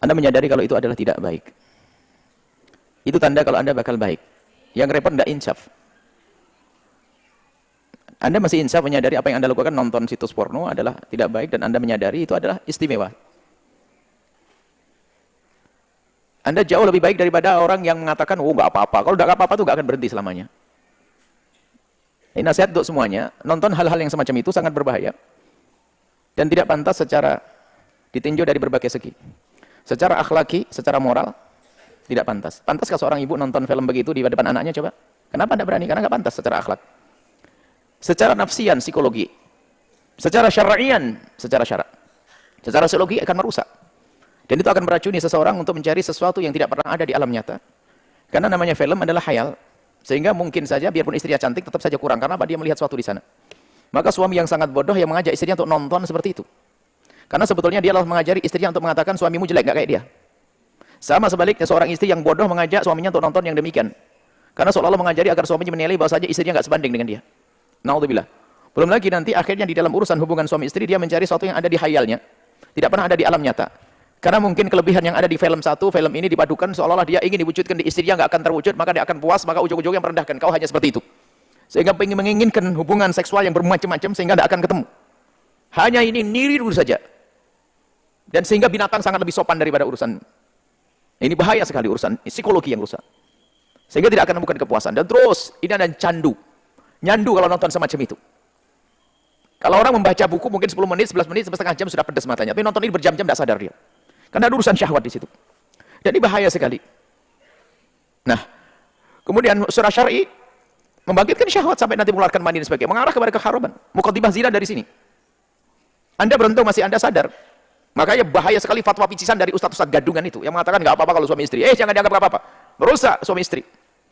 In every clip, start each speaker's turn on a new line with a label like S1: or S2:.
S1: Anda menyadari kalau itu adalah tidak baik. Itu tanda kalau Anda bakal baik. Yang repot tidak insaf. Anda masih insaf menyadari apa yang Anda lakukan, nonton situs porno adalah tidak baik, dan Anda menyadari itu adalah istimewa. Anda jauh lebih baik daripada orang yang mengatakan, oh nggak apa-apa. Kalau nggak apa-apa itu nggak akan berhenti selamanya. Ini nasihat untuk semuanya, nonton hal-hal yang semacam itu sangat berbahaya. Dan tidak pantas secara ditinjau dari berbagai segi. Secara akhlaki, secara moral, tidak pantas. Pantaskah seorang ibu nonton film begitu di depan anaknya, coba? Kenapa tidak berani? Karena nggak pantas secara akhlak. Secara nafsian, psikologi. Secara syar'ian, secara syarak. Secara psikologi akan merusak. Dan itu akan meracuni seseorang untuk mencari sesuatu yang tidak pernah ada di alam nyata. Karena namanya film adalah khayal. Sehingga mungkin saja, biarpun istrinya cantik, tetap saja kurang. Karena apa? Dia melihat sesuatu di sana. Maka suami yang sangat bodoh yang mengajak istrinya untuk nonton seperti itu. Karena sebetulnya dia telah mengajari istrinya untuk mengatakan suamimu jelek, nggak kayak dia. Sama sebaliknya seorang istri yang bodoh mengajak suaminya untuk nonton yang demikian. Karena seolah-olah mengajari agar suaminya menilai bahwa saja istrinya nggak sebanding dengan dia. Naudzubillah. Belum lagi nanti akhirnya di dalam urusan hubungan suami istri dia mencari sesuatu yang ada di khayalnya. Tidak pernah ada di alam nyata. Karena mungkin kelebihan yang ada di film satu, film ini dipadukan seolah-olah dia ingin diwujudkan di istrinya, nggak akan terwujud, maka dia akan puas, maka ujung-ujungnya merendahkan. Kau hanya seperti itu. Sehingga ingin menginginkan hubungan seksual yang bermacam-macam sehingga tidak akan ketemu. Hanya ini niru saja. Dan sehingga binatang sangat lebih sopan daripada urusan. Ini bahaya sekali urusan psikologi yang rusak. Sehingga tidak akan menemukan kepuasan. Dan terus ini ada candu. Nyandu kalau nonton semacam itu. Kalau orang membaca buku mungkin 10 menit, 11 menit, setengah jam sudah pedas matanya. Tapi nonton ini berjam-jam tidak sadar dia. Karena ada urusan syahwat di situ. Jadi bahaya sekali. Nah, kemudian surah syar'i membangkitkan syahwat sampai nanti mengeluarkan mani dan sebagainya, mengarah kepada keharaman. Muqaddimah zina dari sini. Anda beruntung masih Anda sadar. Makanya bahaya sekali fatwa picisan dari ustaz-ustaz gadungan itu yang mengatakan nggak apa-apa kalau suami istri. Jangan dianggap nggak apa-apa. Merusak suami istri.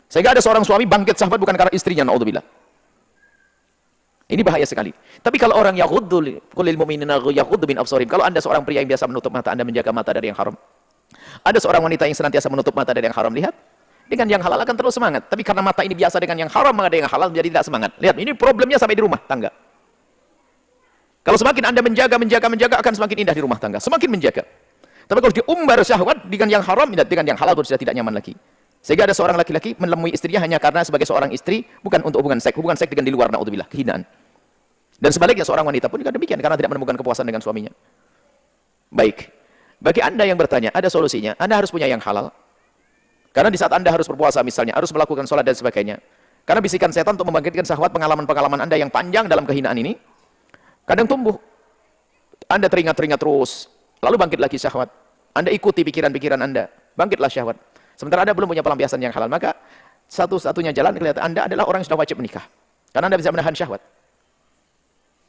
S1: Sehingga ada seorang suami bangkit syahwat bukan karena istrinya, naudzubillah. Ini bahaya sekali. Tapi kalau orang yaghuddu qulil mu'minina yaghuddu min absarihim. Kalau Anda seorang pria yang biasa menutup mata, Anda menjaga mata dari yang haram. Ada seorang wanita yang senantiasa menutup mata dari yang haram, lihat. Dengan yang halal akan terus semangat. Tapi karena mata ini biasa dengan yang haram, maka yang halal menjadi tidak semangat. Lihat, ini problemnya sampai di rumah tangga. Kalau semakin Anda menjaga akan semakin indah di rumah tangga. Semakin menjaga. Tapi kalau diumbar syahwat dengan yang haram, dengan yang halal sudah tidak nyaman lagi. Sehingga ada seorang laki-laki menemui istrinya hanya karena sebagai seorang istri, bukan untuk hubungan seks dengan di luar, naudzubillah, kehinaan. Dan sebaliknya seorang wanita pun juga demikian karena tidak menemukan kepuasan dengan suaminya. Baik. Bagi Anda yang bertanya, ada solusinya. Anda harus punya yang halal. Karena di saat Anda harus berpuasa misalnya, harus melakukan sholat dan sebagainya. Karena bisikan setan untuk membangkitkan syahwat pengalaman-pengalaman Anda yang panjang dalam kehinaan ini, kadang tumbuh. Anda teringat-teringat terus, lalu bangkit lagi syahwat. Anda ikuti pikiran-pikiran Anda, bangkitlah syahwat. Sementara Anda belum punya pelampiasan yang halal, maka satu-satunya jalan kelihatan Anda adalah orang yang sudah wajib menikah. Karena Anda bisa menahan syahwat.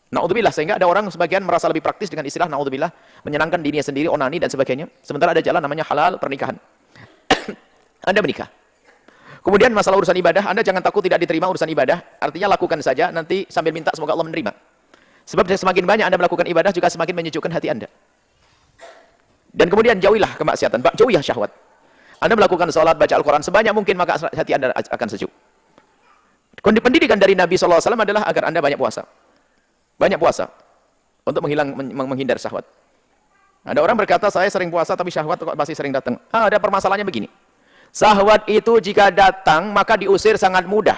S1: Naudzubillah, sehingga ada orang sebagian merasa lebih praktis dengan istilah naudzubillah, menyenangkan dirinya sendiri, onani dan sebagainya. Sementara ada jalan namanya halal pernikahan. Anda menikah. Kemudian masalah urusan ibadah, Anda jangan takut tidak diterima urusan ibadah. Artinya lakukan saja, nanti sambil minta semoga Allah menerima. Sebab semakin banyak Anda melakukan ibadah juga semakin menyejukkan hati Anda. Dan kemudian jauhilah kemaksiatan, jauhilah syahwat. Anda melakukan salat, baca Al-Quran sebanyak mungkin, maka hati Anda akan sejuk. Pendidikan dari Nabi SAW adalah agar Anda banyak puasa. Banyak puasa. Untuk menghindar syahwat. Ada orang berkata, saya sering puasa tapi syahwat kok masih sering datang. Ada permasalahannya begini. Syahwat itu jika datang, maka diusir sangat mudah.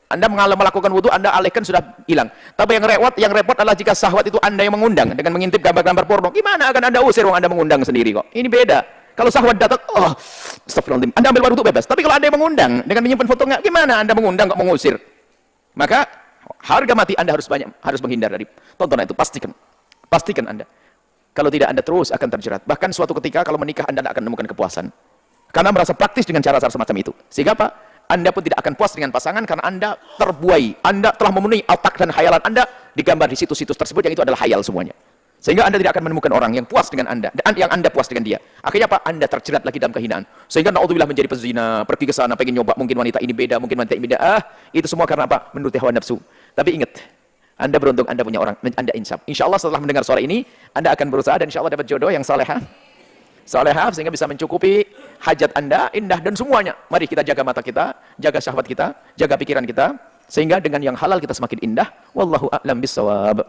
S1: Anda melakukan wudhu, Anda alihkan sudah hilang. Tapi yang repot adalah jika syahwat itu Anda yang mengundang dengan mengintip gambar-gambar porno. Gimana akan Anda usir wong Anda mengundang sendiri kok? Ini beda. Kalau syahwat datang, astagfirullahaladzim, Anda ambil wudhu bebas. Tapi kalau Anda yang mengundang dengan menyimpan foto, gimana Anda mengundang kok mengusir? Maka harga mati Anda harus menghindar dari tontonan itu. Pastikan Anda. Kalau tidak, Anda terus akan terjerat. Bahkan suatu ketika kalau menikah Anda tidak akan menemukan kepuasan. Karena merasa praktis dengan cara-cara semacam itu. Sehingga apa? Anda pun tidak akan puas dengan pasangan karena Anda terbuai. Anda telah memenuhi otak dan khayalan Anda digambar di situs-situs tersebut yang itu adalah khayal semuanya. Sehingga Anda tidak akan menemukan orang yang puas dengan Anda dan yang Anda puas dengan dia. Akhirnya apa? Anda terjerat lagi dalam kehinaan. Sehingga naudzubillah menjadi pezina, pergi ke sana pengen nyoba mungkin wanita ini beda, mungkin wanita ini beda. Itu semua karena apa? Menuruti hawa nafsu. Tapi ingat, Anda beruntung Anda punya orang, Anda insaf. Insyaallah setelah mendengar suara ini, Anda akan berusaha dan insyaallah dapat jodoh yang salehah. Salehah sehingga bisa mencukupi hajat Anda, indah dan semuanya. Mari kita jaga mata kita, jaga syahwat kita, jaga pikiran kita, sehingga dengan yang halal kita semakin indah. Wallahu a'lam bissawab.